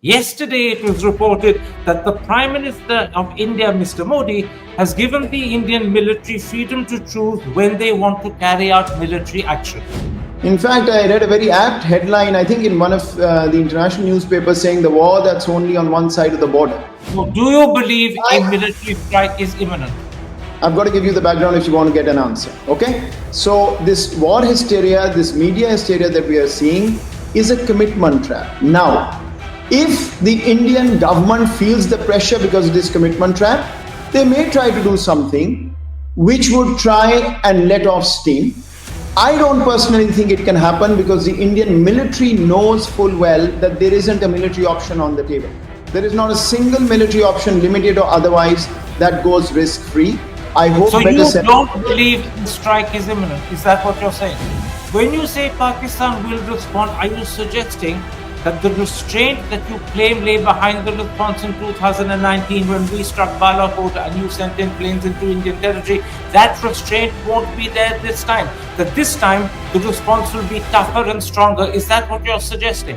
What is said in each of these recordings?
Yesterday, it was reported that the Prime Minister of India, Mr. Modi, has given the Indian military freedom to choose when they want to carry out military action. In fact, I read a very apt headline, I think, in one of the international newspapers saying the war that's only on one side of the border. So, do you believe a military strike is imminent? I've got to give you the background if you want to get an answer. Okay? So, this war hysteria, this media hysteria that we are seeing is a commitment trap. Now, if the Indian government feels the pressure because of this commitment trap, they may try to do something which would try and let off steam. I don't personally think it can happen because the Indian military knows full well that there isn't a military option on the table. There is not a single military option, limited or otherwise, that goes risk-free. I hope. So you don't believe the strike is imminent? Is that what you're saying? When you say Pakistan will respond, are you suggesting that the restraint that you claim lay behind the response in 2019 when we struck Balakot and you sent in planes into Indian territory, that restraint won't be there this time? That this time the response will be tougher and stronger? Is that what you're suggesting?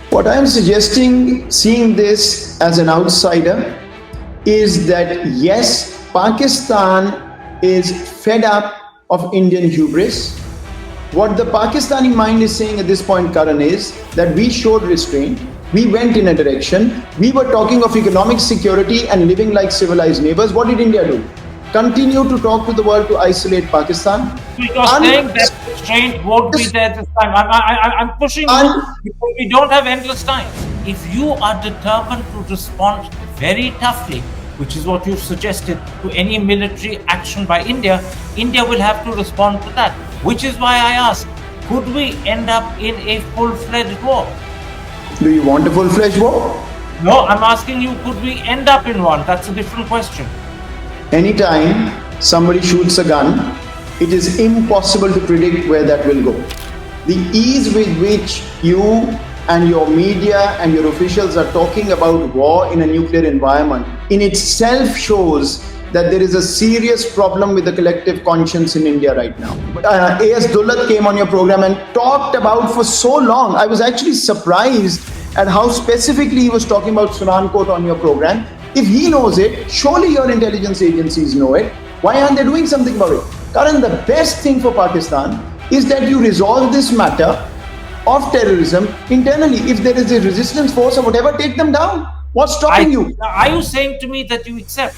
What I'm suggesting, seeing this as an outsider, is that yes, Pakistan is fed up of Indian hubris. What the Pakistani mind is saying at this point, Karan, is that we showed restraint, we went in a direction, we were talking of economic security and living like civilized neighbors. What did India do? Continue to talk to the world to isolate Pakistan. So you're saying that restraint won't be there this time. I'm pushing you because we don't have endless time. If you are determined to respond very toughly, which is what you've suggested, to any military action by India, India will have to respond to that. Which is why I ask, could we end up in a full-fledged war? Do you want a full-fledged war? No, I'm asking you, could we end up in one? That's a different question. Anytime somebody shoots a gun, it is impossible to predict where that will go. The ease with which you and your media and your officials are talking about war in a nuclear environment in itself shows that there is a serious problem with the collective conscience in India right now. A.S. Dullat came on your program and talked about for so long. I was actually surprised at how specifically he was talking about Sunakot on your program. If he knows it, surely your intelligence agencies know it. Why aren't they doing something about it? Karan, the best thing for Pakistan is that you resolve this matter of terrorism internally. If there is a resistance force or whatever, take them down. What's stopping you? Are you saying to me that you accept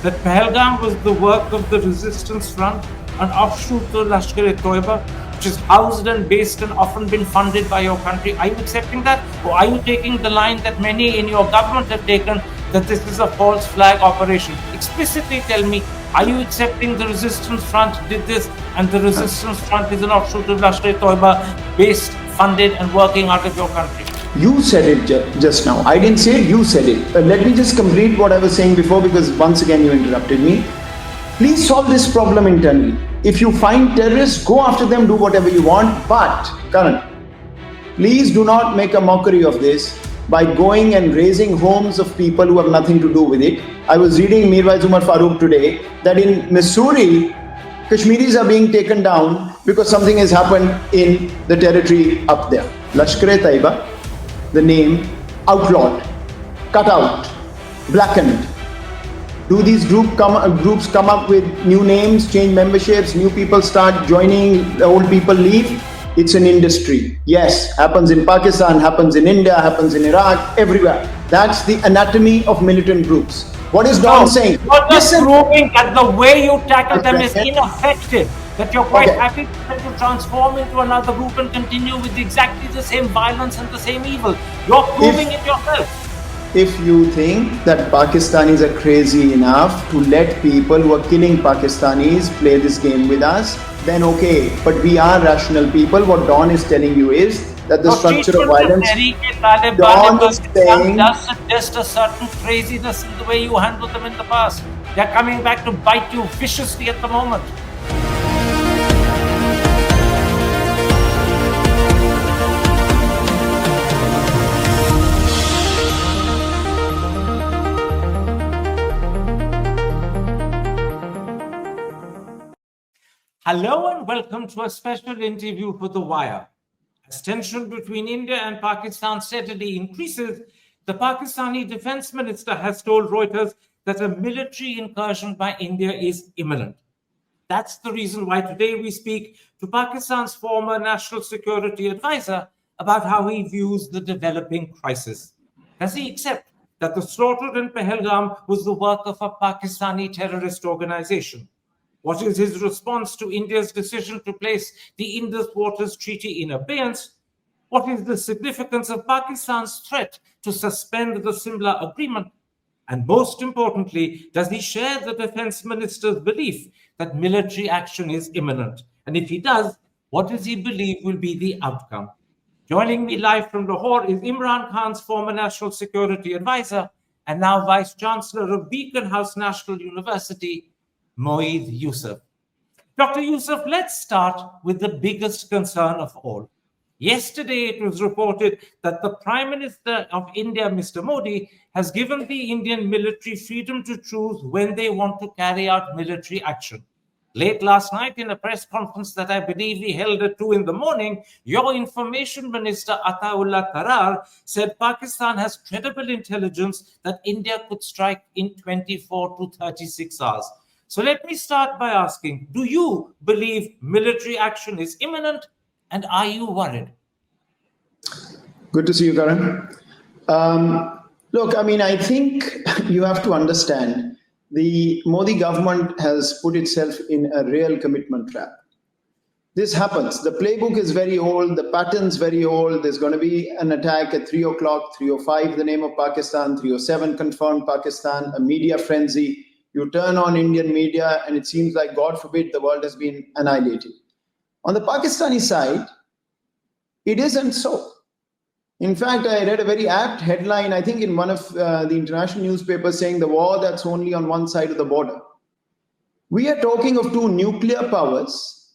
that Pahalgam was the work of the Resistance Front, an offshoot of Lashkar-e-Toiba, which is housed and based and often been funded by your country? Are you accepting that? Or are you taking the line that many in your government have taken, that this is a false flag operation? Explicitly tell me, are you accepting the Resistance Front did this and the Resistance Front is an offshoot of Lashkar-e-Toiba, based, funded and working out of your country? You said it just now. I didn't say it, you said it. Let me just complete what I was saying before, because once again you interrupted me. Please solve this problem internally. If you find terrorists, go after them, do whatever you want. But, Karan, please do not make a mockery of this by going and raising homes of people who have nothing to do with it. I was reading Mirwais Umar Farooq today that in Missouri, Kashmiris are being taken down because something has happened in the territory up there. Lashkar-e-Taiba, the name, outlawed, cut out, blackened. Do these groups come up with new names, change memberships, new people start joining, the old people leave? It's an industry. Yes, happens in Pakistan, happens in India, happens in Iraq, everywhere. That's the anatomy of militant groups. What is Don saying? You're just proving that the way you tackle them is ineffective. That you're quite happy to transform into another group and continue with exactly the same violence and the same evil. You're proving it yourself. If you think that Pakistanis are crazy enough to let people who are killing Pakistanis play this game with us, then okay. But we are rational people. What Don is telling you is that the structure of violence, Don is saying, does suggest a certain craziness in the way you handled them in the past. They're coming back to bite you viciously at the moment. Hello and welcome to a special interview for The Wire. As tension between India and Pakistan steadily increases, the Pakistani defense minister has told Reuters that a military incursion by India is imminent. That's the reason why today we speak to Pakistan's former national security advisor about how he views the developing crisis. Does he accept that the slaughter in Pahalgam was the work of a Pakistani terrorist organization? What is his response to India's decision to place the Indus Waters Treaty in abeyance? What is the significance of Pakistan's threat to suspend the Simla Agreement? And most importantly, does he share the defense minister's belief that military action is imminent? And if he does, what does he believe will be the outcome? Joining me live from Lahore is Imran Khan's former national security advisor and now vice chancellor of Beacon House National University, Moeed Yusuf. Dr. Yusuf, let's start with the biggest concern of all. Yesterday, it was reported that the Prime Minister of India, Mr. Modi, has given the Indian military freedom to choose when they want to carry out military action. Late last night, in a press conference that I believe he held at 2 in the morning, your Information Minister, Ataullah Tarar, said Pakistan has credible intelligence that India could strike in 24 to 36 hours. So let me start by asking, do you believe military action is imminent? And are you worried? Good to see you, Karan. Look, I think you have to understand the Modi government has put itself in a real commitment trap. This happens. The playbook is very old. The pattern's very old. There's going to be an attack at 3 o'clock, 3:05, the name of Pakistan, 3:07, confirmed Pakistan, a media frenzy. You turn on Indian media and it seems like, God forbid, the world has been annihilated. On the Pakistani side, it isn't so. In fact, I read a very apt headline, I think in one of the international newspapers, saying the war that's only on one side of the border. We are talking of two nuclear powers,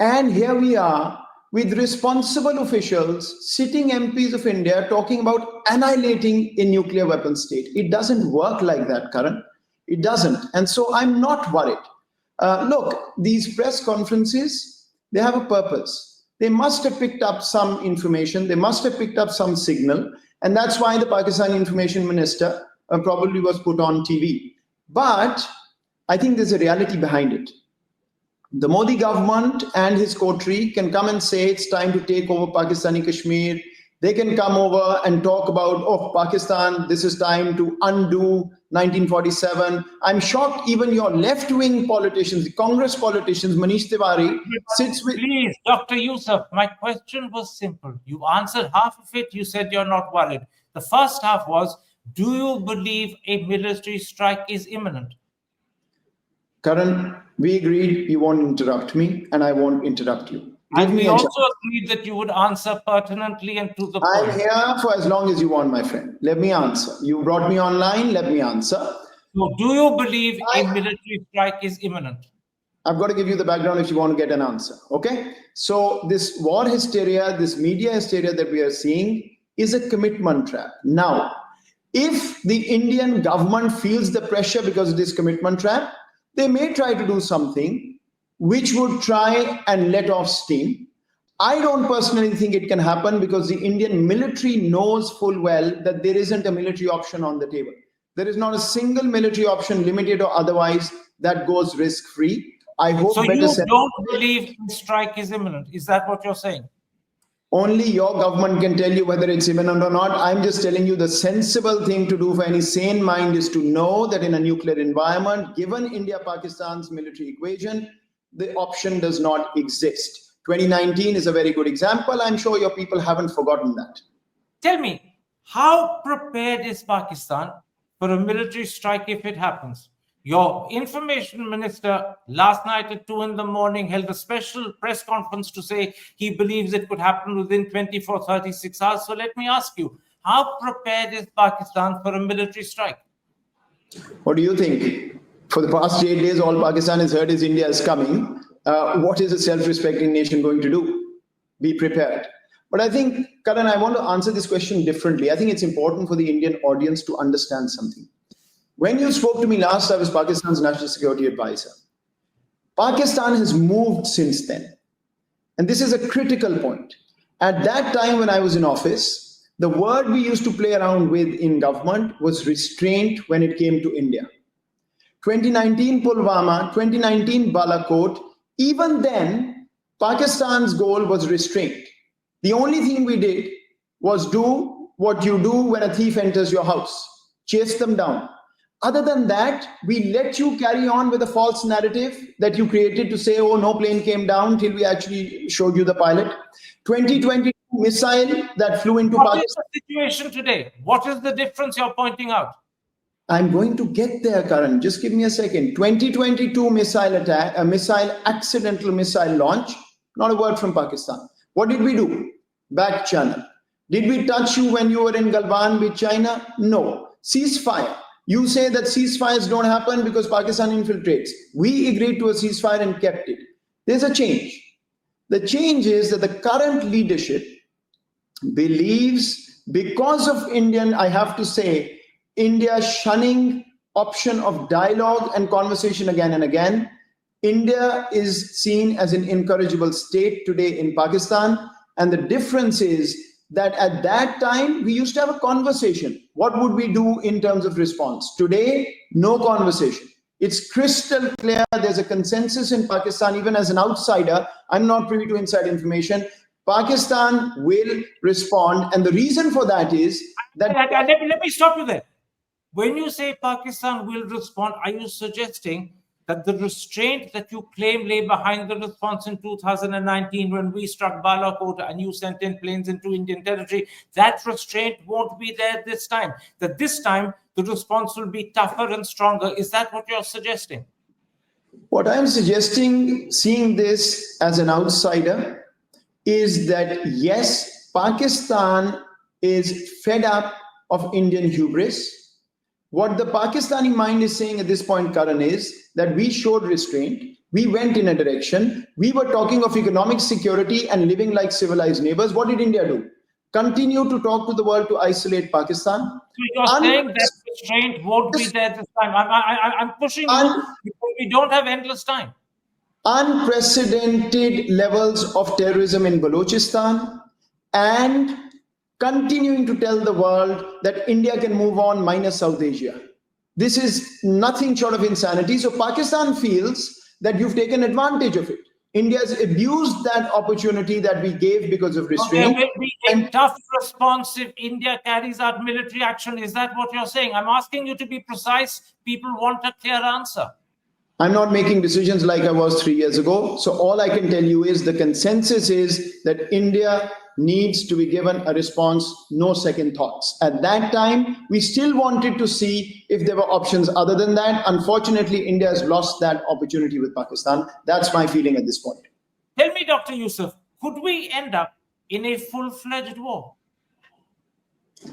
and here we are with responsible officials, sitting MPs of India, talking about annihilating a nuclear weapon state. It doesn't work like that, Karan. It doesn't. And so I'm not worried. Look, these press conferences, they have a purpose. They must have picked up some information. They must have picked up some signal. And that's why the Pakistani information minister probably was put on TV. But I think there's a reality behind it. The Modi government and his coterie can come and say it's time to take over Pakistani Kashmir. They can come over and talk about, oh, Pakistan, this is time to undo 1947. I'm shocked even your left-wing politicians, the Congress politicians, Manish Tiwari, sits with... Please, Dr. Yusuf, my question was simple. You answered half of it. You said you're not worried. The first half was, do you believe a military strike is imminent? Karan, we agreed you won't interrupt me and I won't interrupt you. And we also agreed that you would answer pertinently and to the point. I'm here for as long as you want, my friend. Let me answer. You brought me online, let me answer. So do you believe a military strike is imminent? I've got to give you the background if you want to get an answer, okay? So this war hysteria, this media hysteria that we are seeing is a commitment trap. Now, if the Indian government feels the pressure because of this commitment trap, they may try to do something which would try and let off steam. I don't personally think it can happen because the Indian military knows full well that there isn't a military option on the table. There is not a single military option, limited or otherwise, that goes risk-free. I hope. So you don't believe the strike is imminent? Is that what you're saying? Only your government can tell you whether it's imminent or not. I'm just telling you the sensible thing to do for any sane mind is to know that in a nuclear environment, given India-Pakistan's military equation, the option does not exist. 2019 is a very good example. I'm sure your people haven't forgotten that. Tell me, how prepared is Pakistan for a military strike if it happens? Your information minister last night at 2 in the morning held a special press conference to say he believes it could happen within 24, 36 hours. So let me ask you, how prepared is Pakistan for a military strike? What do you think? For the past 8 days, all Pakistan has heard is India is coming. What is a self-respecting nation going to do? Be prepared. But I think, Karan, I want to answer this question differently. I think it's important for the Indian audience to understand something. When you spoke to me last, I was Pakistan's national security advisor. Pakistan has moved since then. And this is a critical point. At that time when I was in office, the word we used to play around with in government was restraint when it came to India. 2019 Pulwama, 2019 Balakot, even then, Pakistan's goal was restraint. The only thing we did was do what you do when a thief enters your house, chase them down. Other than that, we let you carry on with a false narrative that you created to say, oh, no plane came down till we actually showed you the pilot. 2022 missile that flew into What Pakistan. is the situation today? What is the difference you're pointing out? I'm going to get there, Karan. Just give me a second. 2022 missile attack, a accidental missile launch, not a word from Pakistan. What did we do? Back channel. Did we touch you when you were in Galwan with China? No. Ceasefire. You say that ceasefires don't happen because Pakistan infiltrates. We agreed to a ceasefire and kept it. There's a change. The change is that the current leadership believes, because of I have to say, India shunning option of dialogue and conversation again and again, India is seen as an incorrigible state today in Pakistan. And the difference is that at that time, we used to have a conversation. What would we do in terms of response? Today, no conversation. It's crystal clear. There's a consensus in Pakistan, even as an outsider. I'm not privy to inside information. Pakistan will respond. And the reason for that is that... Let me stop you there. When you say Pakistan will respond, are you suggesting that the restraint that you claim lay behind the response in 2019 when we struck Balakot and you sent in planes into Indian territory, that restraint won't be there this time? That this time the response will be tougher and stronger? Is that what you're suggesting? What I'm suggesting, seeing this as an outsider, is that yes, Pakistan is fed up of Indian hubris. What the Pakistani mind is saying at this point, Karan, is that we showed restraint. We went in a direction. We were talking of economic security and living like civilized neighbors. What did India do? Continue to talk to the world to isolate Pakistan. So you're saying that restraint won't be there this time. I'm pushing you because we don't have endless time. Unprecedented levels of terrorism in Balochistan and continuing to tell the world that India can move on minus South Asia. This is nothing short of insanity. So Pakistan feels that you've taken advantage of it. India's abused that opportunity that we gave because of restraint. There will be a tough response if India carries out military action. Is that what you're saying? I'm asking you to be precise. People want a clear answer. I'm not making decisions like I was 3 years ago. So all I can tell you is the consensus is that India needs to be given a response, no second thoughts. At that time, we still wanted to see if there were options other than that. Unfortunately, India has lost that opportunity with Pakistan. That's my feeling at this point. Tell me, Dr. Yusuf, could we end up in a full-fledged war?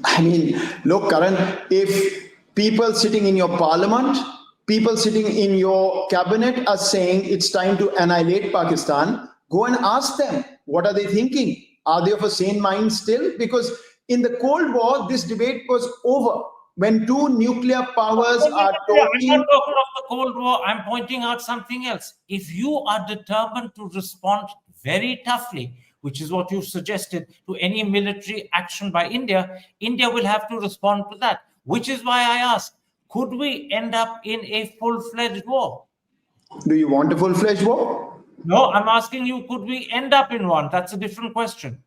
I mean, look, Karan, if people sitting in your parliament, people sitting in your cabinet are saying it's time to annihilate Pakistan, go and ask them, what are they thinking? Are they of a sane mind still? Because in the Cold War, this debate was over. When two nuclear powers are talking... I'm not talking of the Cold War. I'm pointing out something else. If you are determined to respond very toughly, which is what you suggested, to any military action by India, India will have to respond to that. Which is why I asked, could we end up in a full-fledged war? Do you want a full-fledged war? No, I'm asking you, could we end up in one? That's a different question.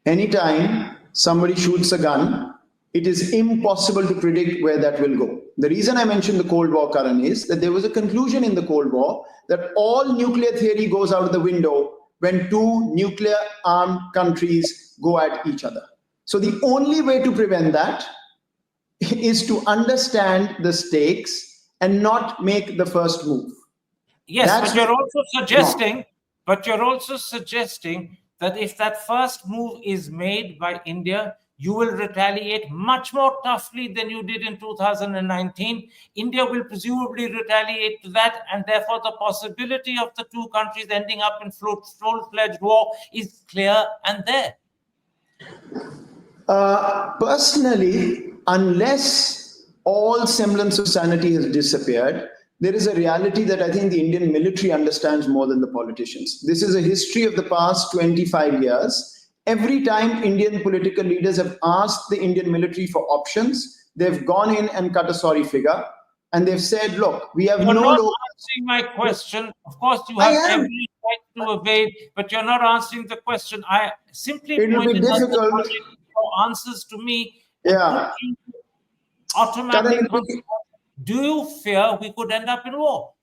Anytime somebody shoots a gun, it is impossible to predict where that will go. The reason I mentioned the Cold War, Karan, is that there was a conclusion in the Cold War that all nuclear theory goes out of the window when two nuclear-armed countries go at each other. So the only way to prevent that is to understand the stakes and not make the first move. Yes, but you're also suggesting that if that first move is made by India, you will retaliate much more toughly than you did in 2019. India will presumably retaliate to that, and therefore the possibility of the two countries ending up in full-fledged war is clear and there. Personally, unless all semblance of sanity has disappeared, there is a reality that I think the Indian military understands more than the politicians. This is a history of the past 25 years. Every time Indian political leaders have asked the Indian military for options, they've gone in and cut a sorry figure. And they've said, look, we have You're no not law. answering my question. Of course, you I have am. every right to evade, but you're not answering the question. I simply It will be pointed out that difficult. your answers to me would put Yeah. you into Karan, automatic consequence. Do you fear we could end up in war?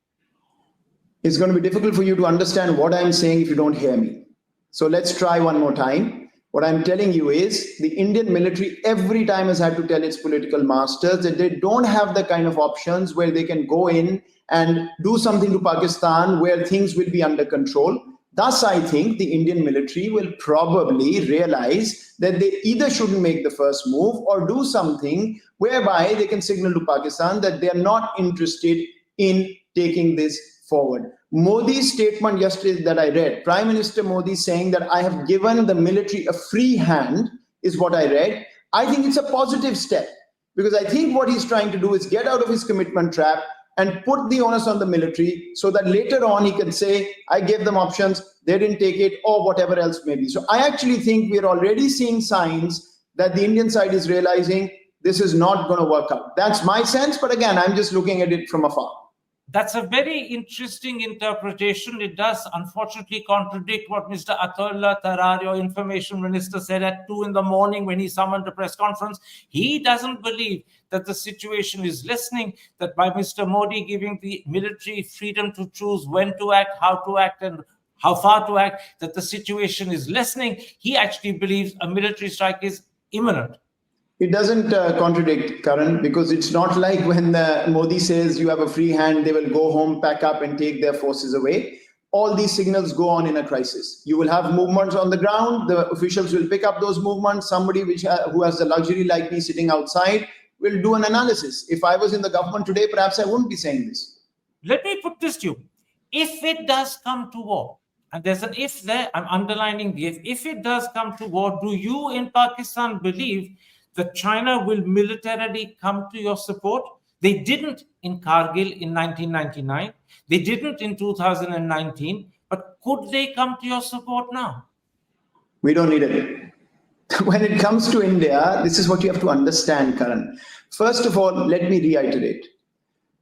it's going to be difficult for you to understand what I'm saying if you don't hear me. So let's try one more time. What I'm telling you is the Indian military every time has had to tell its political masters that they don't have the kind of options where they can go in and do something to Pakistan where things will be under control. Thus, I think the Indian military will probably realize that they either shouldn't make the first move or do something whereby they can signal to Pakistan that they are not interested in taking this forward. Modi's statement yesterday that I read, Prime Minister Modi saying that I have given the military a free hand, is what I read. I think it's a positive step because I think what he's trying to do is get out of his commitment trap and put the onus on the military so that later on he can say, I gave them options, they didn't take it, or whatever else may be. So I actually think we're already seeing signs that the Indian side is realizing this is not going to work out. That's my sense, but again, I'm just looking at it from afar. That's a very interesting interpretation. It does unfortunately contradict what Mr. Atullah Tarar, your information minister, said at 2 in the morning when he summoned a press conference. He doesn't believe that the situation is lessening, that by Mr. Modi giving the military freedom to choose when to act, and how far to act, that the situation is lessening. He actually believes a military strike is imminent. It doesn't contradict, Karan, because it's not like when Modi says you have a free hand, they will go home, pack up, and take their forces away. All these signals go on in a crisis. You will have movements on the ground. The officials will pick up those movements. Somebody who has the luxury like me sitting outside will do an analysis. If I was in the government today, perhaps I wouldn't be saying this. Let me put this to you. If it does come to war, and there's an if there, I'm underlining the if it does come to war, do you in Pakistan believe that China will militarily come to your support? They didn't in Kargil in 1999. They didn't in 2019. But could they come to your support now? We don't need it. When it comes to India, this is what you have to understand, Karan. First of all, let me reiterate.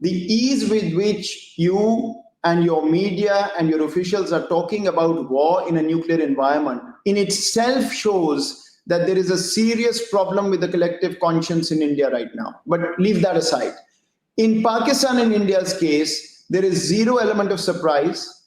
The ease with which you and your media and your officials are talking about war in a nuclear environment in itself shows that there is a serious problem with the collective conscience in India right now. But leave that aside. In Pakistan and India's case, there is zero element of surprise.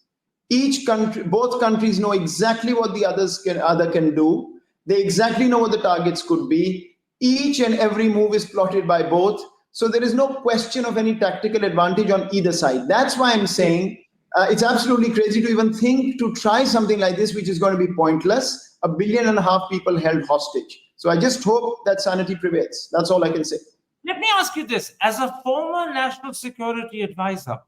Each country, both countries know exactly what the other can do. They exactly know what the targets could be. Each and every move is plotted by both. So there is no question of any tactical advantage on either side. That's why I'm saying it's absolutely crazy to even think to try something like this, which is going to be pointless. 1.5 billion people held hostage. So I just hope that sanity prevails. That's all I can say. Let me ask you this. As a former national security advisor,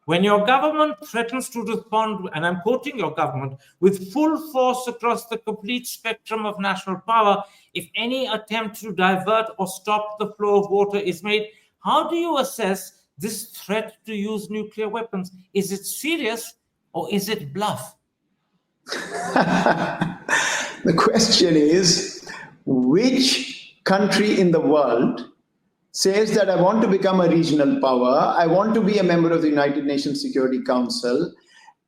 when your government threatens to respond, and I'm quoting your government, with full force across the complete spectrum of national power, if any attempt to divert or stop the flow of water is made, how do you assess this threat to use nuclear weapons? Is it serious or is it bluff? The question is, which country in the world says that I want to become a regional power, I want to be a member of the United Nations Security Council,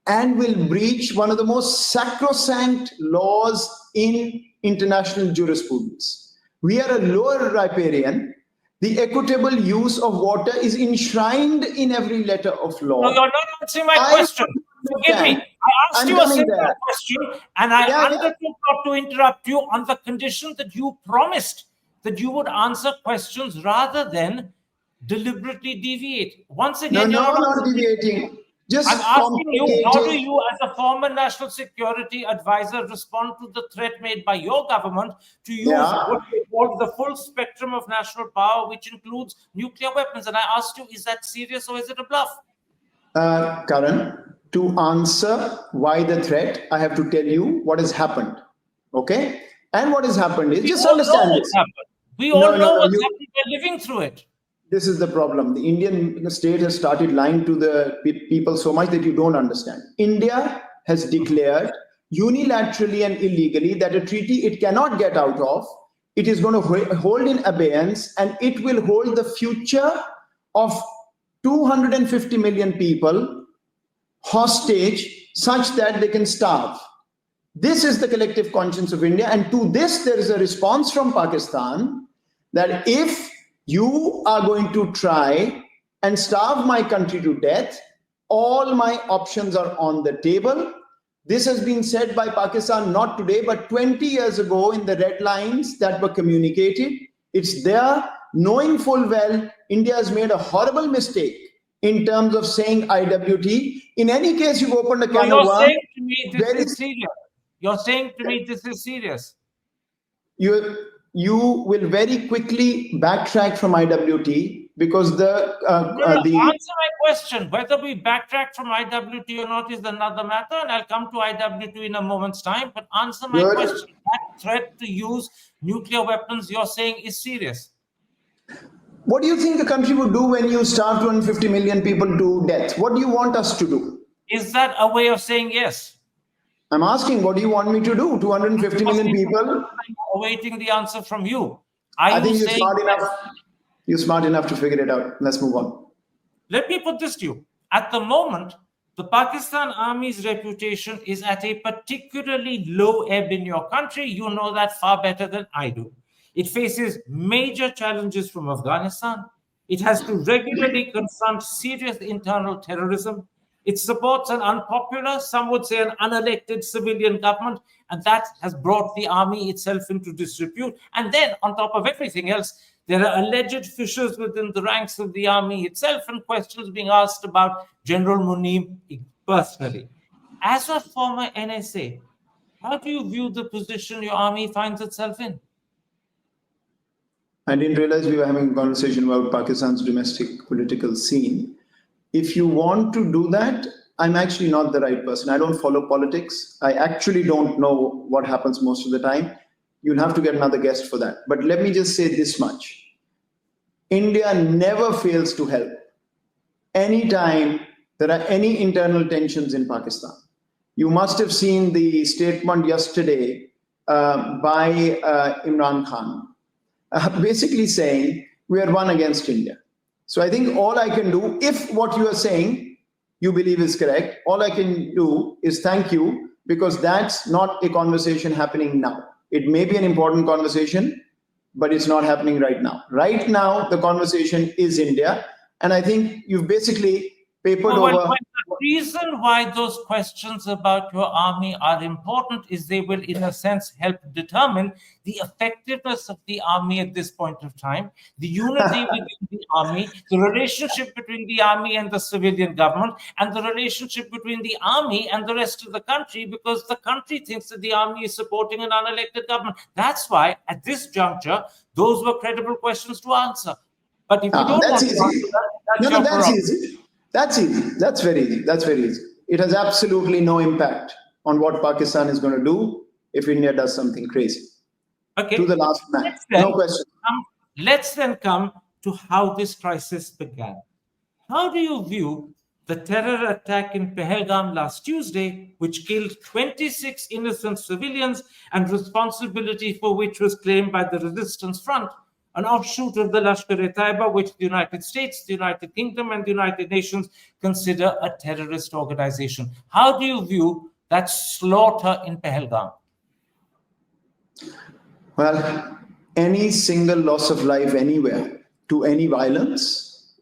and will breach one of the most sacrosanct laws in international jurisprudence? We are a lower riparian. The equitable use of water is enshrined in every letter of law. No, you're not answering my question. Forgive me. I asked you a simple question, and I undertook not to interrupt you on the condition that you promised that you would answer questions rather than deliberately deviate. Once again, no, not deviating. Just I'm asking you, how do you, as a former national security advisor, respond to the threat made by your government to use what they call the full spectrum of national power, which includes nuclear weapons? And I asked you, is that serious or is it a bluff? Karan, to answer why the threat, I have to tell you what has happened. Okay? And what has happened is, just understand this. We all know what's happened. We're living through it. This is the problem. The Indian state has started lying to the people so much that you don't understand. India has declared unilaterally and illegally, that a treaty it cannot get out of, it is going to hold in abeyance, and it will hold the future of 250 million people hostage such that they can starve. This is the collective conscience of India, and to this there is a response from Pakistan that if you are going to try and starve my country to death, all my options are on the table. This has been said by Pakistan not today, but 20 years ago in the red lines that were communicated. It's there, knowing full well India has made a horrible mistake in terms of saying IWT. In any case, you've opened a can of worms. You're saying to me this is serious. You're saying to me this is serious. You will very quickly backtrack from IWT because Answer my question. Whether we backtrack from IWT or not is another matter, and I'll come to IWT in a moment's time. But answer my question. That threat to use nuclear weapons, you're saying, is serious. What do you think a country would do when you starve 250 million people to death? What do you want us to do? Is that a way of saying yes? I'm asking, what do you want me to do? 250 million people? I'm awaiting the answer from you. I think you're smart enough. You're smart enough to figure it out. Let's move on. Let me put this to you. At the moment, the Pakistan Army's reputation is at a particularly low ebb in your country. You know that far better than I do. It faces major challenges from Afghanistan. It has to regularly confront serious internal terrorism. It supports an unpopular, some would say an unelected civilian government, and that has brought the army itself into disrepute. And then, on top of everything else, there are alleged fissures within the ranks of the army itself and questions being asked about General Muneem personally. As a former NSA, how do you view the position your army finds itself in? I didn't realize we were having a conversation about Pakistan's domestic political scene. If you want to do that, I'm actually not the right person. I don't follow politics. I actually don't know what happens most of the time. You'll have to get another guest for that. But let me just say this much. India never fails to help anytime there are any internal tensions in Pakistan. You must have seen the statement yesterday by Imran Khan, basically saying we are one against India. So I think all I can do, if what you are saying you believe is correct, all I can do is thank you, because that's not a conversation happening now. It may be an important conversation, but it's not happening right now. Right now, the conversation is India. And I think you've basically papered over. The reason why those questions about your army are important is they will, in a sense, help determine the effectiveness of the army at this point of time, the unity within the army, the relationship between the army and the civilian government, and the relationship between the army and the rest of the country, because the country thinks that the army is supporting an unelected government. That's why, at this juncture, those were credible questions to answer. But if you don't that's want easy. to answer that, That's easy. That's easy. That's very easy. That's very easy. It has absolutely no impact on what Pakistan is going to do if India does something crazy. Okay. To the last man. No question. Let's then come to how this crisis began. How do you view the terror attack in Pahalgam last Tuesday, which killed 26 innocent civilians and responsibility for which was claimed by the Resistance Front, an offshoot of the Lashkar-e-Taiba, which the United States, the United Kingdom, and the United Nations consider a terrorist organization? How do you view that slaughter in Pahalgam? Well, any single loss of life anywhere to any violence,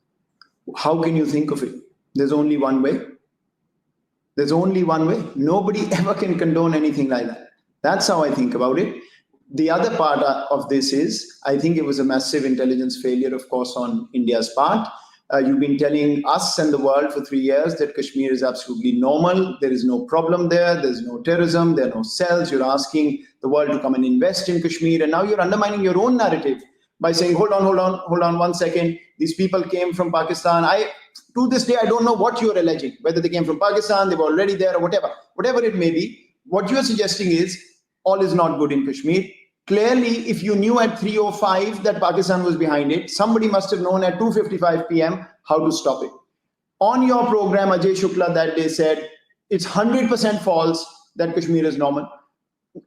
how can you think of it? There's only one way. There's only one way. Nobody ever can condone anything like that. That's how I think about it. The other part of this is, I think it was a massive intelligence failure, of course, on India's part. You've been telling us and the world for 3 years that Kashmir is absolutely normal. There is no problem there. There's no terrorism. There are no cells. You're asking the world to come and invest in Kashmir. And now you're undermining your own narrative by saying, hold on 1 second. These people came from Pakistan. To this day, I don't know what you're alleging, whether they came from Pakistan, they were already there, or whatever it may be. What you're suggesting is all is not good in Kashmir. Clearly, if you knew at 3:05 that Pakistan was behind it, somebody must have known at 2:55 p.m. how to stop it. On your program, Ajay Shukla that day said, it's 100% false. that Kashmir is normal.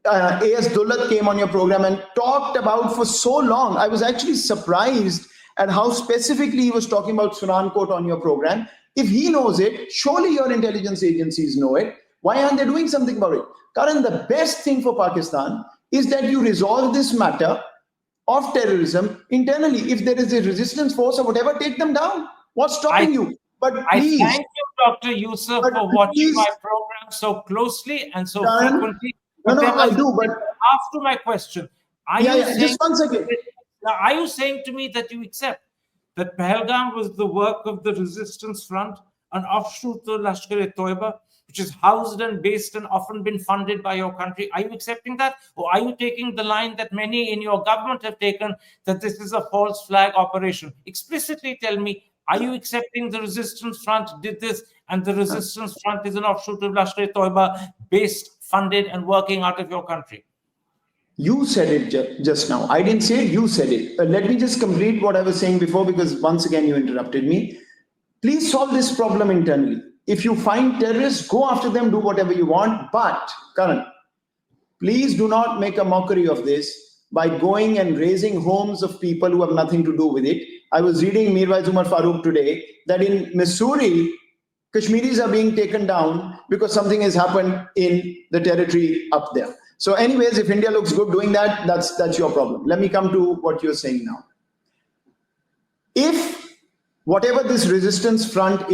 A.S. Dullat came on your program and talked about for so long. I was actually surprised at how specifically he was talking about Sunankot on your program. If he knows it, surely your intelligence agencies know it. Why aren't they doing something about it? Karan, the best thing for Pakistan is that you resolve this matter of terrorism internally. If there is a resistance force or whatever, take them down. What's stopping you? But please, I thank you, Dr. Yusuf, for watching my program so closely and so frequently. No, I do. But after my question, just 1 second. Are you saying to me that you accept that Pahalgam was the work of the Resistance Front, an offshoot of Lashkar-e-Toiba, which is housed and based and often been funded by your country? Are you accepting that? Or are you taking the line that many in your government have taken, that this is a false flag operation? Explicitly tell me, are you accepting the Resistance Front did this and the Resistance Front is an offshoot of Lashkar-e-Toiba, based, funded and working out of your country? You said it just now. I didn't say it, you said it. Let me just complete what I was saying before, because once again you interrupted me. Please solve this problem internally. If you find terrorists, go after them, do whatever you want. But, Karan, please do not make a mockery of this by going and raising homes of people who have nothing to do with it. I was reading Mirwais Umar Farooq today that in Missouri, Kashmiris are being taken down because something has happened in the territory up there. So anyways, if India looks good doing that, that's your problem. Let me come to what you're saying now. If whatever this resistance front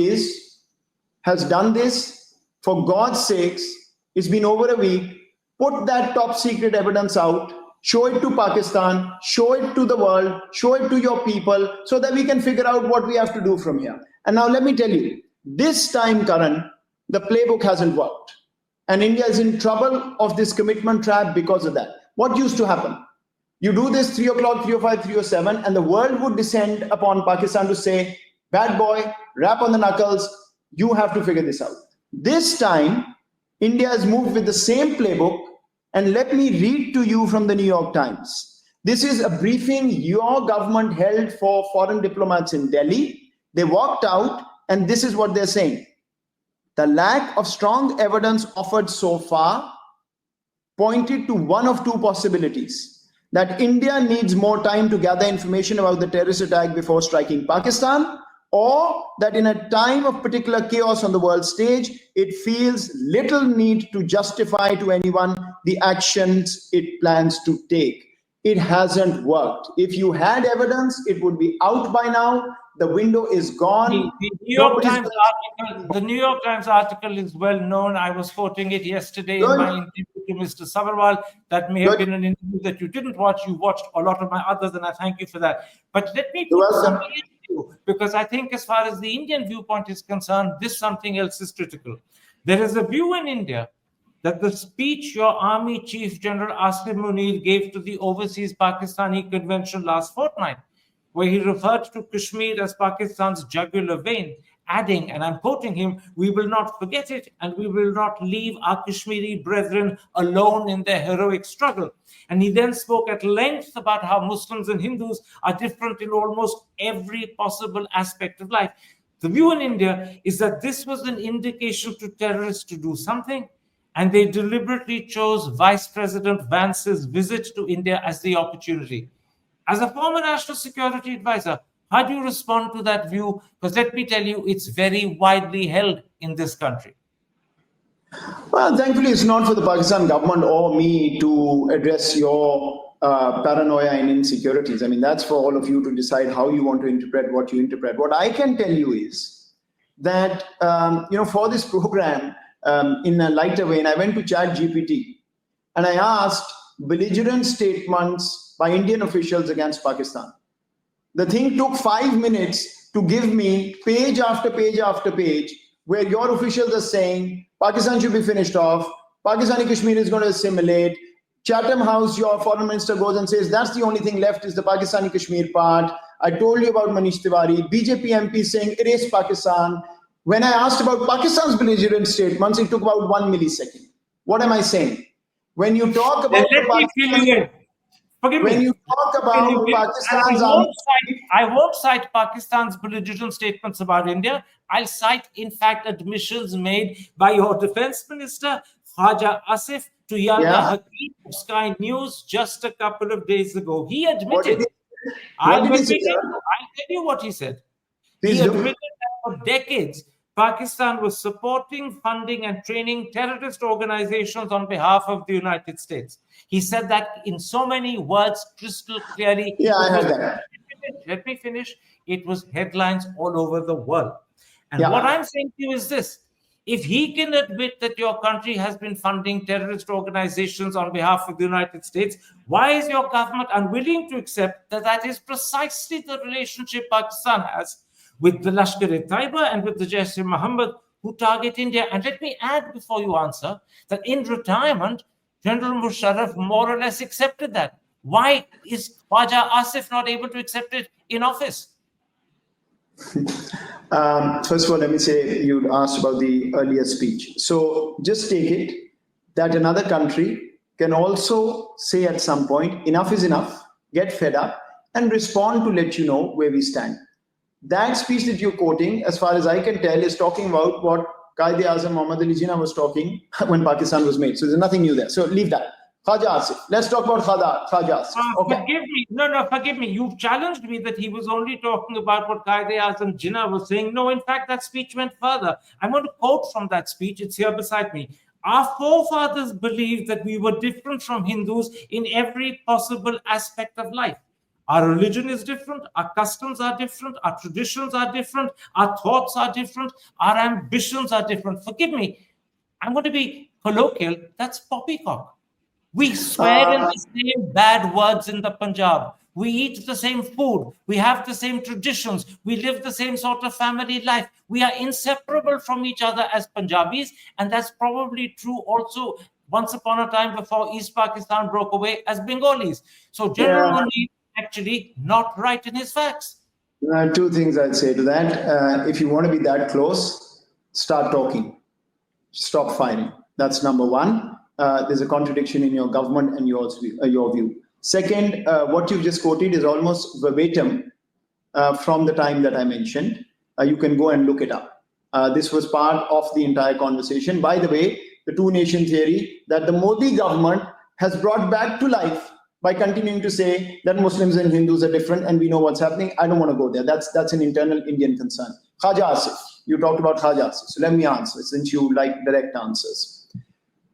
has done this, for God's sakes, it's been over a week, put that top secret evidence out, show it to Pakistan, show it to the world, show it to your people, so that we can figure out what we have to do from here. And now let me tell you, this time, Karan, the playbook hasn't worked. And India is in trouble of this commitment trap because of that. What used to happen? You do this 3 o'clock, 3:05, 3:07, and the world would descend upon Pakistan to say, bad boy, rap on the knuckles, you have to figure this out. This time, India has moved with the same playbook, and let me read to you from the New York Times. This is a briefing your government held for foreign diplomats in Delhi. They walked out, and this is what they're saying. The lack of strong evidence offered so far pointed to one of two possibilities: that India needs more time to gather information about the terrorist attack before striking Pakistan, or that in a time of particular chaos on the world stage, it feels little need to justify to anyone the actions it plans to take. It hasn't worked. If you had evidence, it would be out by now. The window is gone. The New York Times article is well known. I was quoting it yesterday in my interview to Mr. Sabarwal. That may have been an interview that you didn't watch. You watched a lot of my others, and I thank you for that. But let me put something into you, because I think as far as the Indian viewpoint is concerned, this something else is critical. There is a view in India that the speech your Army Chief General Asim Munir gave to the Overseas Pakistani Convention last fortnight, where he referred to Kashmir as Pakistan's jugular vein, adding, and I'm quoting him, "We will not forget it, and we will not leave our Kashmiri brethren alone in their heroic struggle." And he then spoke at length about how Muslims and Hindus are different in almost every possible aspect of life. The view in India is that this was an indication to terrorists to do something, and they deliberately chose Vice President Vance's visit to India as the opportunity. As a former national security advisor, how do you respond to that view? Because let me tell you, it's very widely held in this country. Well, thankfully, it's not for the Pakistan government or me to address your paranoia and insecurities. I mean, that's for all of you to decide how you want to interpret what you interpret. What I can tell you is that, for this program, in a lighter vein, I went to ChatGPT and I asked belligerent statements by Indian officials against Pakistan. The thing took 5 minutes to give me page after page after page where your officials are saying Pakistan should be finished off, Pakistani Kashmir is going to assimilate. Chatham House, your foreign minister goes and says that's the only thing left is the Pakistani Kashmir part. I told you about Manish Tiwari, BJP MP saying erase Pakistan. When I asked about Pakistan's belligerent statements, it took about 1 millisecond. What am I saying? When you talk about when you talk about Pakistan's I won't cite Pakistan's belligerent statements about India. I'll cite, in fact, admissions made by your defense minister Khaja Asif to Yalda Yeah. Hakim of Sky News just a couple of days ago. He What did admitted, what I'll did he say, tell sir? you what he said. He Please do. admitted that for decades, Pakistan was supporting, funding, and training terrorist organizations on behalf of the United States. He said that in so many words, crystal clearly. Yeah, I It was, heard that. let me finish. It was headlines all over the world. And what Yeah. I'm saying to you is this: if he can admit that your country has been funding terrorist organizations on behalf of the United States, why is your government unwilling to accept that that is precisely the relationship Pakistan has with the Lashkar-e-Taiba and with the Jaish-e-Mohammed, who target India? And let me add before you answer that in retirement, General Musharraf more or less accepted that. Why is Khwaja Asif not able to accept it in office? First of all, let me say you asked about the earlier speech. So just take it that another country can also say at some point, enough is enough, get fed up, and respond to let you know where we stand. That speech that you're quoting, as far as I can tell, is talking about what Qaid-e-Azam Muhammad Ali Jinnah was talking when Pakistan was made. So there's nothing new there. So leave that. Khaja Asif. Let's talk about Khaja Asif. Okay. Forgive me. No, forgive me. You've challenged me that he was only talking about what Qaid-e-Azam Jinnah was saying. No, in fact, that speech went further. I'm going to quote from that speech. It's here beside me. Our forefathers believed that we were different from Hindus in every possible aspect of life. Our religion is different, our customs are different, our traditions are different, our thoughts are different, our ambitions are different. Forgive me, I'm going to be colloquial. That's poppycock. We swear in the same bad words in the Punjab. We eat the same food. We have the same traditions. We live the same sort of family life. We are inseparable from each other as Punjabis. And that's probably true also once upon a time before East Pakistan broke away as Bengalis. So General Yeah. Munir actually not right in his facts. Two things I'd say to that. If you want to be that close, start talking. Stop fighting. That's number one. There's a contradiction in your government and your view. Second, what you've just quoted is almost verbatim from the time that I mentioned. You can go and look it up. This was part of the entire conversation. By the way, the two-nation theory that the Modi government has brought back to life by continuing to say that Muslims and Hindus are different and we know what's happening. I don't want to go there. That's an internal Indian concern. Khaja Asif, you talked about Khaja Asif. So let me answer since you like direct answers.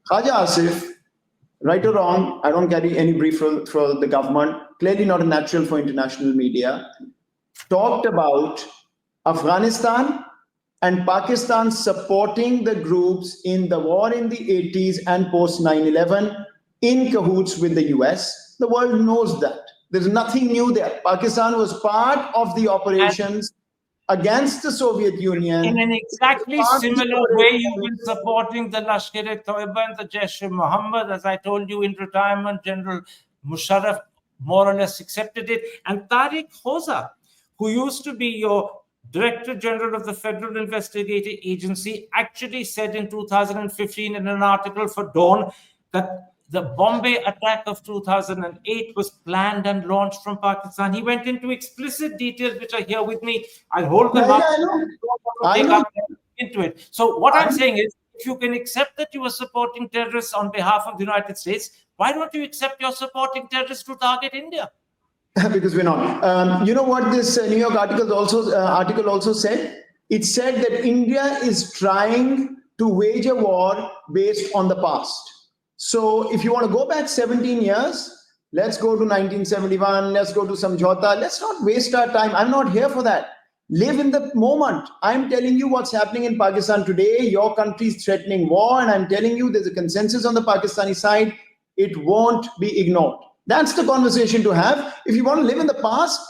Khaja Asif, right or wrong, I don't carry any brief for the government, clearly not a natural for international media, talked about Afghanistan and Pakistan supporting the groups in the war in the 80s and post 9/11 in cahoots with the US. The world knows that. There's nothing new there. Pakistan was part of the operations against the Soviet Union. In an exactly similar way, you've been supporting the Lashkar-e-Taiba and the Jaish-e-Mohammed. As I told you in retirement, General Musharraf more or less accepted it. And Tariq Khoza, who used to be your Director General of the Federal Investigative Agency, actually said in 2015 in an article for Dawn that the Bombay attack of 2008 was planned and launched from Pakistan. He went into explicit details, which are here with me. I hold them up. I know. Into it. So what I'm saying is, if you can accept that you are supporting terrorists on behalf of the United States, why don't you accept you're supporting terrorists to target India? Because we're not. You know what this New York article also said? It said that India is trying to wage a war based on the past. So if you want to go back 17 years, let's go to 1971, let's go to Samjhauta. Let's not waste our time. I'm not here for that. Live in the moment. I'm telling you what's happening in Pakistan today. Your country is threatening war, and I'm telling you there's a consensus on the Pakistani side. It won't be ignored. That's the conversation to have. If you want to live in the past,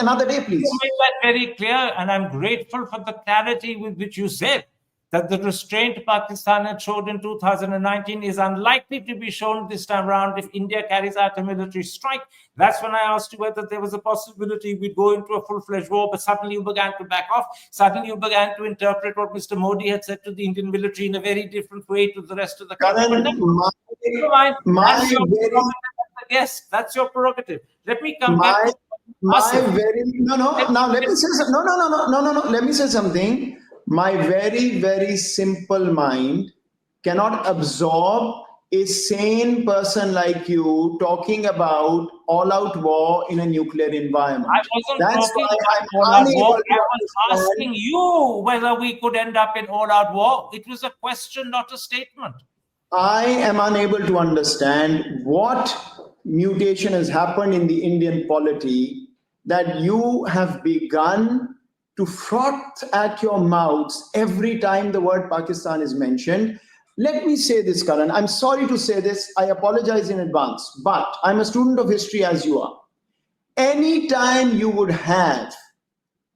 another day, please. You made that very clear, and I'm grateful for the clarity with which you said that the restraint Pakistan had showed in 2019 is unlikely to be shown this time around if India carries out a military strike. That's when I asked you whether there was a possibility we'd go into a full-fledged war, but suddenly you began to back off. Suddenly you began to interpret what Mr. Modi had said to the Indian military in a very different way to the rest of the country. Yes, that's your prerogative. Let me come back to Let me say something. My very, very simple mind cannot absorb a sane person like you talking about all-out war in a nuclear environment. I wasn't That's talking why about I'm all-out unable war. to I was understand. asking you whether we could end up in all-out war. It was a question, not a statement. I am unable to understand what mutation has happened in the Indian polity that you have begun to froth at your mouths every time the word Pakistan is mentioned. Let me say this, Karan. I'm sorry to say this. I apologize in advance, but I'm a student of history as you are. Anytime you would have,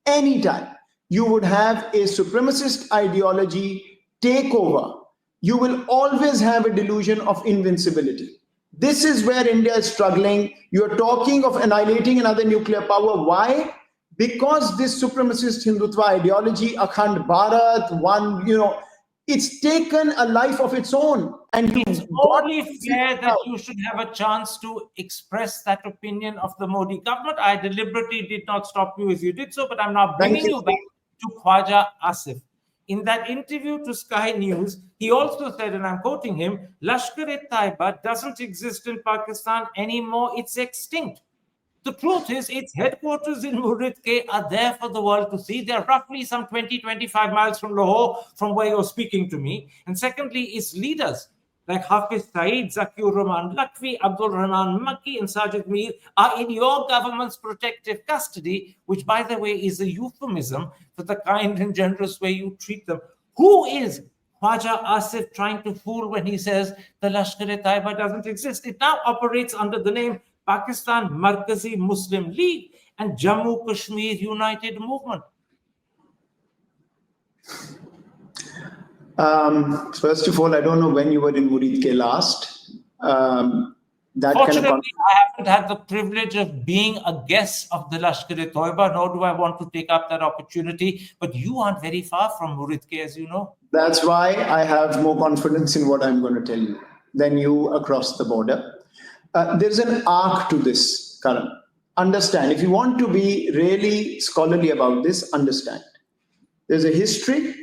anytime you would have a supremacist ideology take over, you will always have a delusion of invincibility. This is where India is struggling. You're talking of annihilating another nuclear power. Why? Because this supremacist Hindutva ideology, Akhand Bharat, it's taken a life of its own. And it's only fair that you should have a chance to express that opinion of the Modi government. I deliberately did not stop you as you did so, but I'm now bringing you back to Khwaja Asif. In that interview to Sky News, he also said, and I'm quoting him, Lashkar-e-Taiba doesn't exist in Pakistan anymore, it's extinct. The truth is, its headquarters in Moeed are there for the world to see. They're roughly some 20-25 miles from Lahore, from where you're speaking to me. And secondly, its leaders, like Hafiz Saeed, Zakir Rahman Lakvi, Abdul Rahman Makki, and Sajid Mir, are in your government's protective custody, which, by the way, is a euphemism for the kind and generous way you treat them. Who is Khwaja Asif trying to fool when he says the Lashkar-e-Taiba doesn't exist? It now operates under the name Pakistan Markazi Muslim League and Jammu Kashmir United Movement. First of all, I don't know when you were in Moeed last. Fortunately, I haven't had the privilege of being a guest of the Lashkar-e-Taiba, nor do I want to take up that opportunity. But you aren't very far from Moeed, as you know. That's why I have more confidence in what I'm going to tell you than you across the border. There's an arc to this, Karan. Understand. If you want to be really scholarly about this, understand. There's a history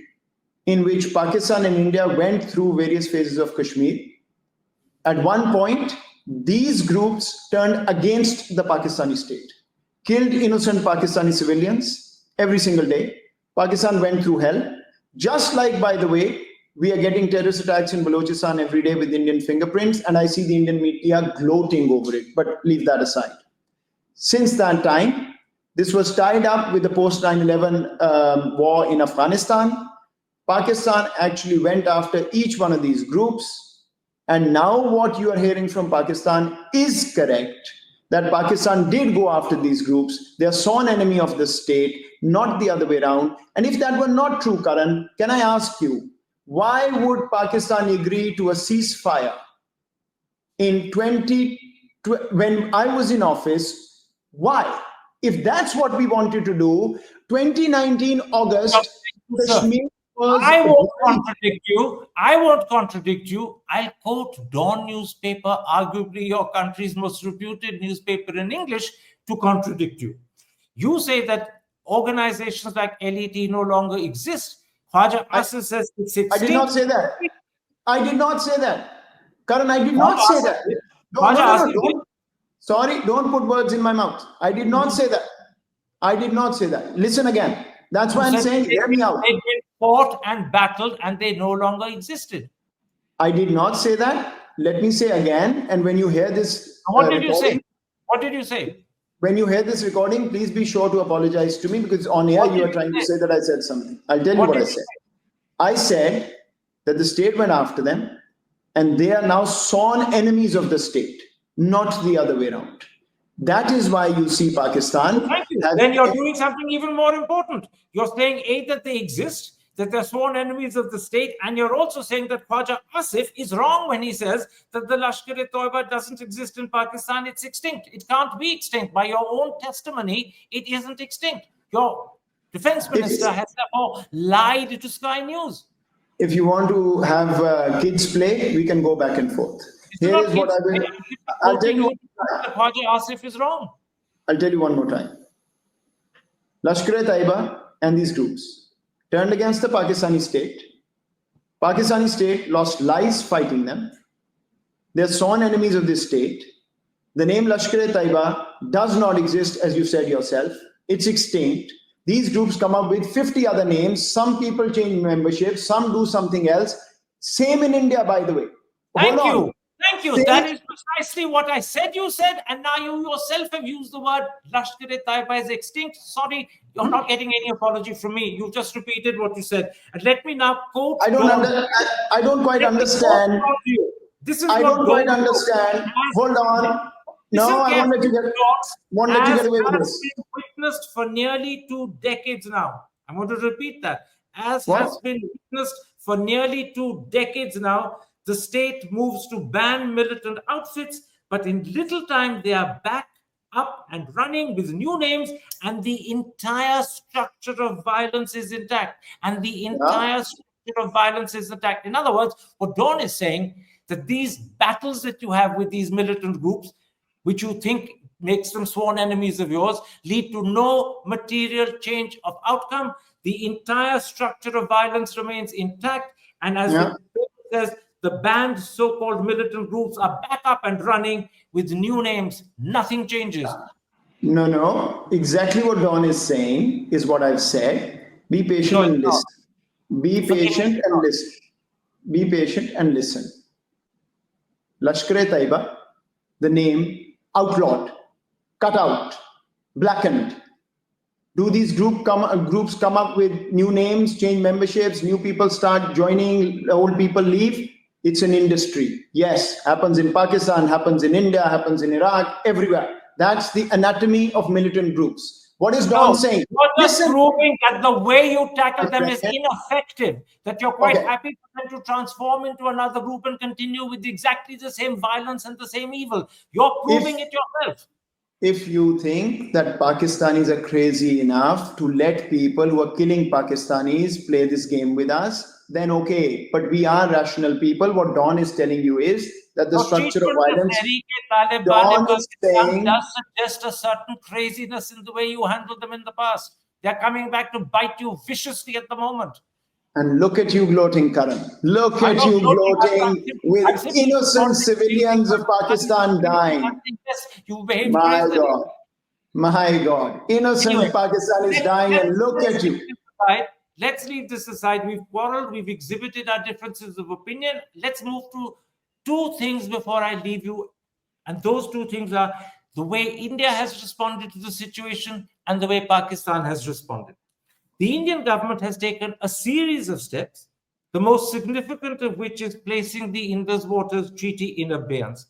in which Pakistan and India went through various phases of Kashmir. At one point, these groups turned against the Pakistani state, killed innocent Pakistani civilians every single day. Pakistan went through hell. Just like, by the way, we are getting terrorist attacks in Balochistan every day with Indian fingerprints, and I see the Indian media gloating over it, but leave that aside. Since that time, this was tied up with the post-9/11 war in Afghanistan. Pakistan actually went after each one of these groups, and now what you are hearing from Pakistan is correct, that Pakistan did go after these groups. They are sworn enemy of the state, not the other way around. And if that were not true, Karan, can I ask you, why would Pakistan agree to a ceasefire when I was in office? Why? If that's what we wanted to do, 2019 August, Kashmir was... I won't contradict you. I won't contradict you. I'll quote Dawn newspaper, arguably your country's most reputed newspaper in English, to contradict you. You say that organizations like LET no longer exist. Khwaja Asif says it's extinct. I did not say that. I did not say that. Karan, I did not say that. Sorry, don't put words in my mouth. I did not say that. I did not say that. Listen again. That's why I'm saying, hear me out. They've been fought and battled and they no longer existed. I did not say that. Let me say again. And when you hear this... What did you say? What did you say? When you hear this recording, please be sure to apologize to me, because on air you are trying to say that I said something. I'll tell you what I said. I said that the state went after them and they are now sworn enemies of the state, not the other way around. That is why you see Pakistan... Thank you. Then you're doing something even more important. You're saying, A, that they exist, that they're sworn enemies of the state, and you're also saying that Khwaja Asif is wrong when he says that the Lashkar-e-Taiba doesn't exist in Pakistan, it's extinct. It can't be extinct. By your own testimony, it isn't extinct. Your defense minister has therefore lied to Sky News. If you want to have kids play, we can go back and forth. Here is what I will... I'll tell you... Khwaja Asif is wrong. I'll tell you one more time. Lashkar-e-Taiba and these groups turned against the Pakistani state. Pakistani state lost lives fighting them. They're sworn enemies of this state. The name Lashkar-e-Taiba does not exist, as you said yourself. It's extinct. These groups come up with 50 other names. Some people change membership. Some do something else. Same in India, by the way. Thank you. Thank you. That Same. is precisely what I said you said, and now you yourself have used the word Lashkar-e-Taiba is extinct. Sorry, you're not getting any apology from me. You just repeated what you said. And let me now quote. I don't quite understand. This is I what don't quite understand. Hold on. No, I won't let you get away with this. Been witnessed for nearly 2 decades now. I'm going to repeat that. As What? has been witnessed for nearly 2 decades now, the state moves to ban militant outfits, but in little time they are back up and running with new names, and the entire structure of violence is intact. In other words, what Dawn is saying, that these battles that you have with these militant groups, which you think makes them sworn enemies of yours, lead to no material change of outcome. The entire structure of violence remains intact. And as the paper says, the banned so-called militant groups are back up and running with new names. Nothing changes. No. Exactly what Dawn is saying is what I've said. Be patient and listen. Be patient and listen. Be patient and listen. Lashkar-e-Taiba, the name, outlawed, cut out, blackened. Do these groups come up with new names, change memberships, new people start joining, old people leave? It's an industry. Yes, happens in Pakistan, happens in India, happens in Iraq, everywhere. That's the anatomy of militant groups. What is Dawn saying? You're just proving that the way you tackle them is ineffective, that you're quite happy for them to transform into another group and continue with exactly the same violence and the same evil. You're proving it yourself. If you think that Pakistanis are crazy enough to let people who are killing Pakistanis play this game with us, then okay. But we are rational people. What Dawn is telling you is that the structure of violence, Dawn is saying, does suggest a certain craziness in the way you handled them in the past. They're coming back to bite you viciously at the moment. And look at you gloating, Karan. Look at you gloating with innocent civilians of Pakistan dying. My God. Innocent Pakistanis dying, and look at you. Let's leave this aside. We've quarreled. We've exhibited our differences of opinion. Let's move to 2 things before I leave you. And those 2 things are the way India has responded to the situation and the way Pakistan has responded. The Indian government has taken a series of steps, the most significant of which is placing the Indus Waters Treaty in abeyance.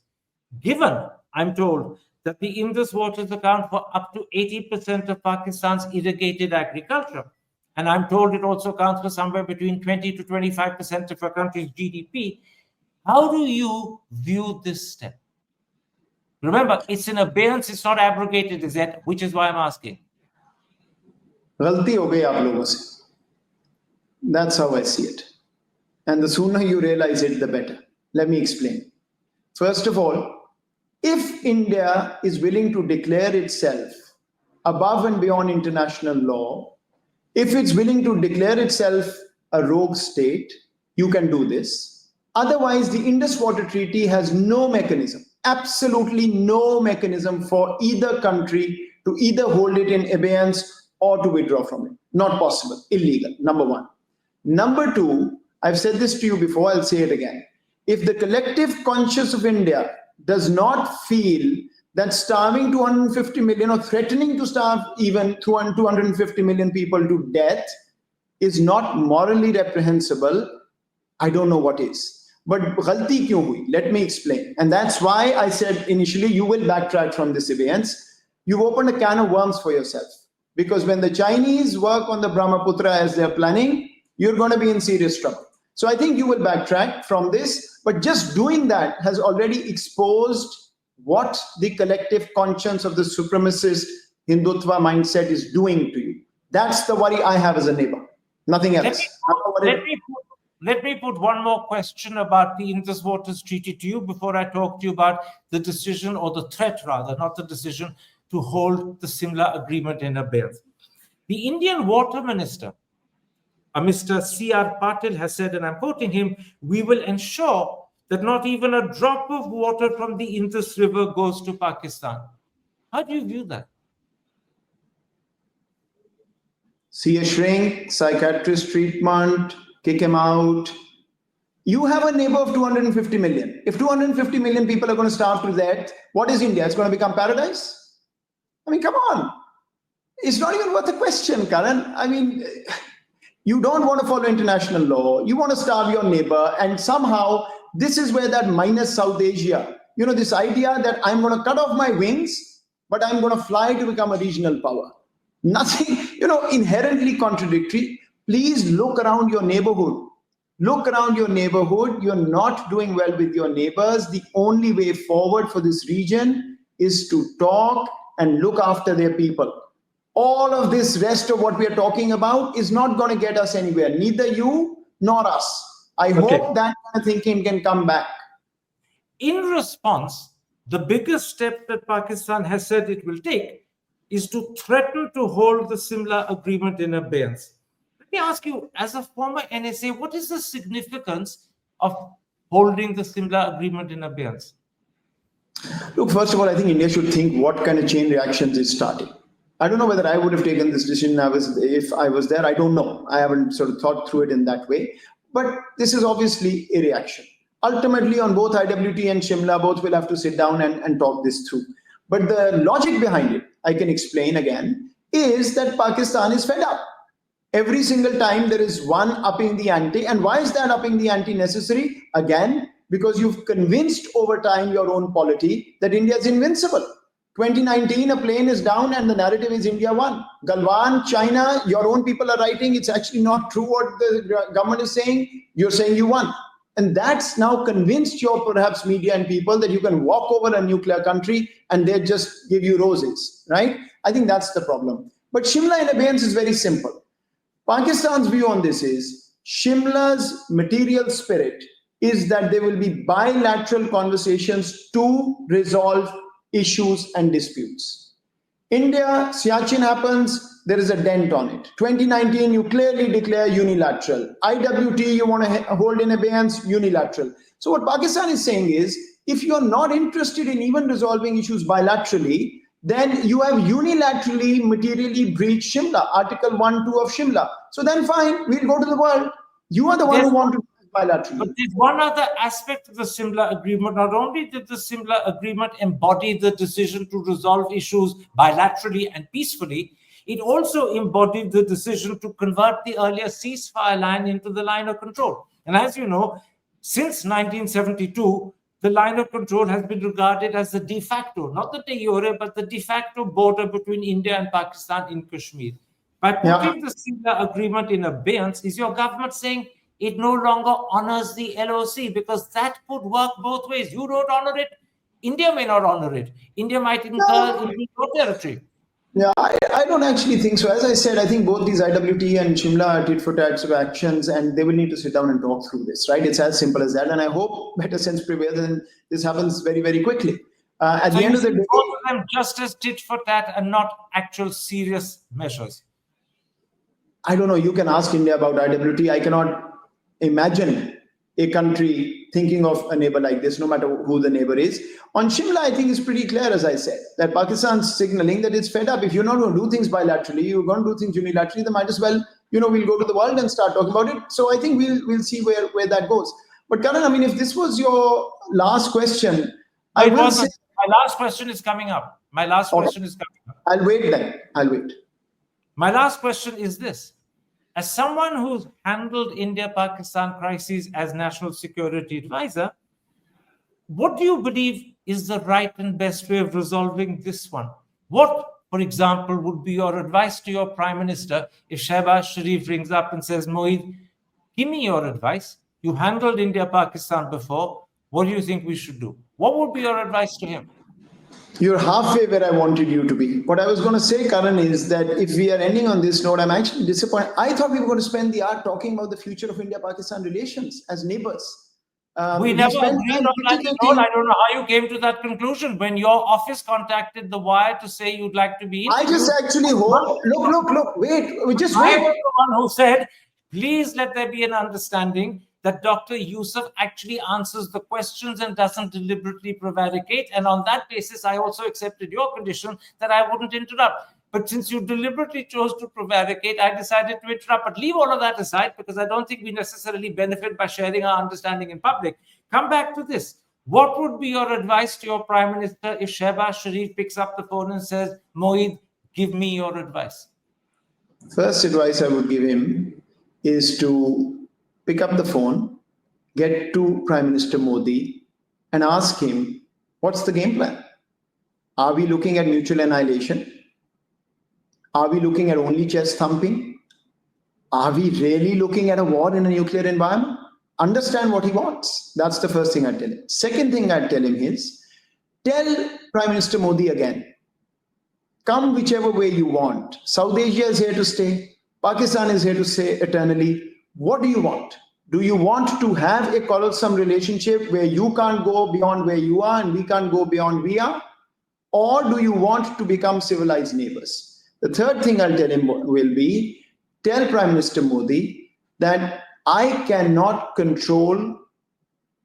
Given, I'm told, that the Indus Waters account for up to 80% of Pakistan's irrigated agriculture, and I'm told it also accounts for somewhere between 20 to 25% of our country's GDP, how do you view this step? Remember, it's in abeyance, it's not abrogated as yet, which is why I'm asking. गलती हो गई आप लोगों से. That's how I see it. And the sooner you realize it, the better. Let me explain. First of all, if India is willing to declare itself above and beyond international law, if it's willing to declare itself a rogue state, you can do this. Otherwise, the Indus Water Treaty has no mechanism, absolutely no mechanism for either country to either hold it in abeyance or to withdraw from it. Not possible, illegal, number 1. Number 2, I've said this to you before, I'll say it again. If the collective conscience of India does not feel that starving 250 million or threatening to starve even 250 million people to death is not morally reprehensible, I don't know what is. But ghalti kyun hui? Let me explain. And that's why I said initially, you will backtrack from this abeyance. You've opened a can of worms for yourself. Because when the Chinese work on the Brahmaputra as they're planning, you're going to be in serious trouble. So I think you will backtrack from this. But just doing that has already exposed what the collective conscience of the supremacist Hindutva mindset is doing to you. That's the worry I have as a neighbor. Nothing else. Let me put one more question about the Indus Waters Treaty to you before I talk to you about the decision, or the threat rather, not the decision, to hold the Simla agreement in abeyance. The Indian water minister Mr. C.R. Patil has said, and I'm quoting him, we will ensure that not even a drop of water from the Indus River goes to Pakistan. How do you view that? See a shrink, psychiatrist treatment, kick him out. You have a neighbor of 250 million. If 250 million people are going to starve to death, what is India? It's going to become paradise? I mean, come on. It's not even worth a question, Karan. I mean, you don't want to follow international law. You want to starve your neighbor. And somehow, this is where that minus South Asia, this idea that I'm going to cut off my wings, but I'm going to fly to become a regional power. Nothing, inherently contradictory. Please look around your neighborhood. Look around your neighborhood. You're not doing well with your neighbors. The only way forward for this region is to talk and look after their people. All of this rest of what we are talking about is not going to get us anywhere, neither you nor us. I hope that kind of thinking can come back. In response, the biggest step that Pakistan has said it will take is to threaten to hold the Simla Agreement in abeyance. Let me ask you, as a former NSA, what is the significance of holding the Simla Agreement in abeyance? Look, first of all, I think India should think what kind of chain reactions is starting. I don't know whether I would have taken this decision if I was there. I don't know. I haven't sort of thought through it in that way. But this is obviously a reaction. Ultimately, on both IWT and Shimla, both will have to sit down and talk this through. But the logic behind it, I can explain again, is that Pakistan is fed up. Every single time there is one upping the ante. And why is that upping the ante necessary? Again, because you've convinced over time your own polity that India is invincible. 2019, a plane is down and the narrative is India won. Galwan, China, your own people are writing, it's actually not true what the government is saying. You're saying you won. And that's now convinced your perhaps media and people that you can walk over a nuclear country and they just give you roses, right? I think that's the problem. But Shimla in abeyance is very simple. Pakistan's view on this is Shimla's material spirit is that there will be bilateral conversations to resolve issues and disputes. India, Siachen happens, there is a dent on it. 2019, you clearly declare unilateral. IWT, you want to hold in abeyance, unilateral. So what Pakistan is saying is, if you're not interested in even resolving issues bilaterally, then you have unilaterally materially breached Shimla, Article 1, 2 of Shimla. So then fine, we'll go to the world. You are the one who want to do it bilaterally. But there's one other aspect of the Simla Agreement. Not only did the Simla Agreement embody the decision to resolve issues bilaterally and peacefully, it also embodied the decision to convert the earlier ceasefire line into the line of control. And as you know, since 1972, the line of control has been regarded as the de facto, not the de jure, but the de facto border between India and Pakistan in Kashmir. By putting the Simla Agreement in abeyance, is your government saying it no longer honors the LOC? Because that could work both ways. You don't honor it, India may not honor it. India might incur into your territory. Yeah, I don't actually think so. As I said, I think both these IWT and Shimla are tit for tat sort of actions, and they will need to sit down and talk through this, right? It's as simple as that. And I hope better sense prevails and this happens very, very quickly. At the end of the day, both of them just as tit for tat and not actual serious measures. I don't know. You can ask India about IWT. I cannot imagine a country thinking of a neighbor like this, no matter who the neighbor is. On Shimla, I think it's pretty clear, as I said, that Pakistan's signaling that it's fed up. If you're not going to do things bilaterally, you're going to do things unilaterally, then might as well, we'll go to the world and start talking about it. So I think we'll see where that goes. But Karan, I mean, if this was your last question, my last question is coming up. My last question is coming up. I'll wait then. I'll wait. My last question is this. As someone who's handled India-Pakistan crises as national security advisor, what do you believe is the right and best way of resolving this one? What, for example, would be your advice to your Prime Minister if Shehbaz Sharif rings up and says, Moeed, give me your advice. You handled India-Pakistan before. What do you think we should do? What would be your advice to him? You're halfway where I wanted you to be. What I was going to say, Karan, is that if we are ending on this note, I'm actually disappointed. I thought we were going to spend the hour talking about the future of India-Pakistan relations as neighbors. We never agreed on that at all. I don't know how you came to that conclusion when your office contacted The Wire to say you'd like to be interviewed. I just actually hope. Look, wait. Just I wait. was the one who said, Please let there be an understanding that Dr. Yusuf actually answers the questions and doesn't deliberately prevaricate. And on that basis, I also accepted your condition that I wouldn't interrupt. But since you deliberately chose to prevaricate, I decided to interrupt. But leave all of that aside, because I don't think we necessarily benefit by sharing our understanding in public. Come back to this. What would be your advice to your Prime Minister if Shehbaz Sharif picks up the phone and says, Moeed, give me your advice? First advice I would give him is to pick up the phone, get to Prime Minister Modi and ask him, what's the game plan? Are we looking at mutual annihilation? Are we looking at only chest thumping? Are we really looking at a war in a nuclear environment? Understand what he wants. That's the first thing I tell him. Second thing I tell him is, tell Prime Minister Modi again, come whichever way you want. South Asia is here to stay. Pakistan is here to stay eternally. What do you want? Do you want to have a quarrelsome relationship where you can't go beyond where you are and we can't go beyond we are? Or do you want to become civilized neighbors? The third thing I'll tell him will be, tell Prime Minister Modi that I cannot control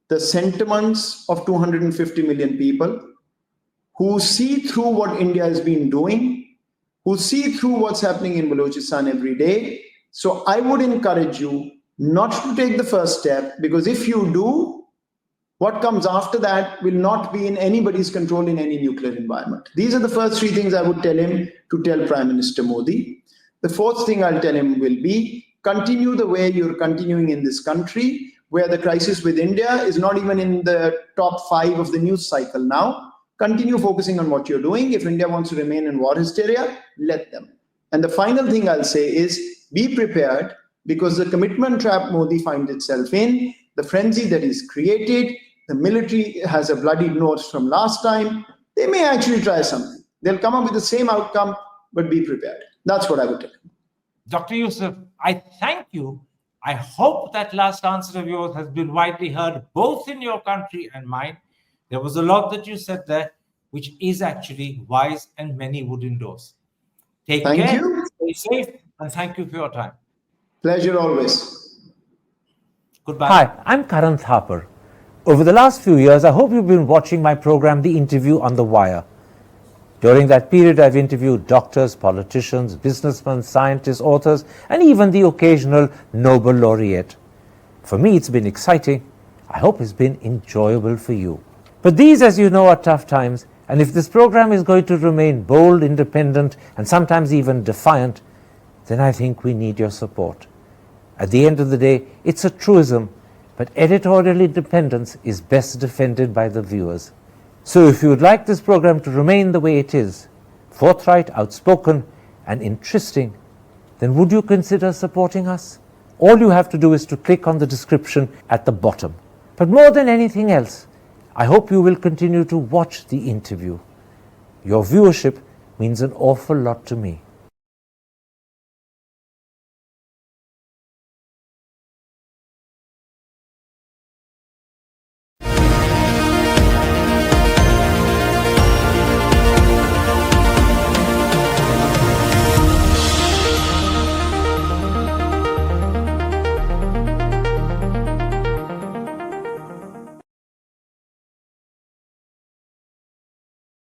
the sentiments of 250 million people who see through what India has been doing, who see through what's happening in Balochistan every day. So I would encourage you not to take the first step, because if you do, what comes after that will not be in anybody's control in any nuclear environment. These are the first three things I would tell him to tell Prime Minister Modi. The fourth thing I'll tell him will be, continue the way you're continuing in this country, where the crisis with India is not even in the top 5 of the news cycle now. Continue focusing on what you're doing. If India wants to remain in war hysteria, let them. And the final thing I'll say is, be prepared, because the commitment trap Modi finds itself in, the frenzy that is created, the military has a bloodied nose from last time, they may actually try something. They'll come up with the same outcome, but be prepared. That's what I would tell him. Dr. Yusuf, I thank you. I hope that last answer of yours has been widely heard, both in your country and mine. There was a lot that you said there, which is actually wise and many would endorse. Take care, Thank you. stay safe, and thank you for your time. Pleasure always. Goodbye. Hi, I'm Karan Thapar. Over the last few years, I hope you've been watching my program, The Interview on the Wire. During that period, I've interviewed doctors, politicians, businessmen, scientists, authors, and even the occasional Nobel laureate. For me, it's been exciting. I hope it's been enjoyable for you. But these, as you know, are tough times, and if this program is going to remain bold, independent, and sometimes even defiant, then I think we need your support. At the end of the day, it's a truism, but editorial independence is best defended by the viewers. So if you would like this program to remain the way it is, forthright, outspoken, and interesting, then would you consider supporting us? All you have to do is to click on the description at the bottom. But more than anything else, I hope you will continue to watch The Interview. Your viewership means an awful lot to me.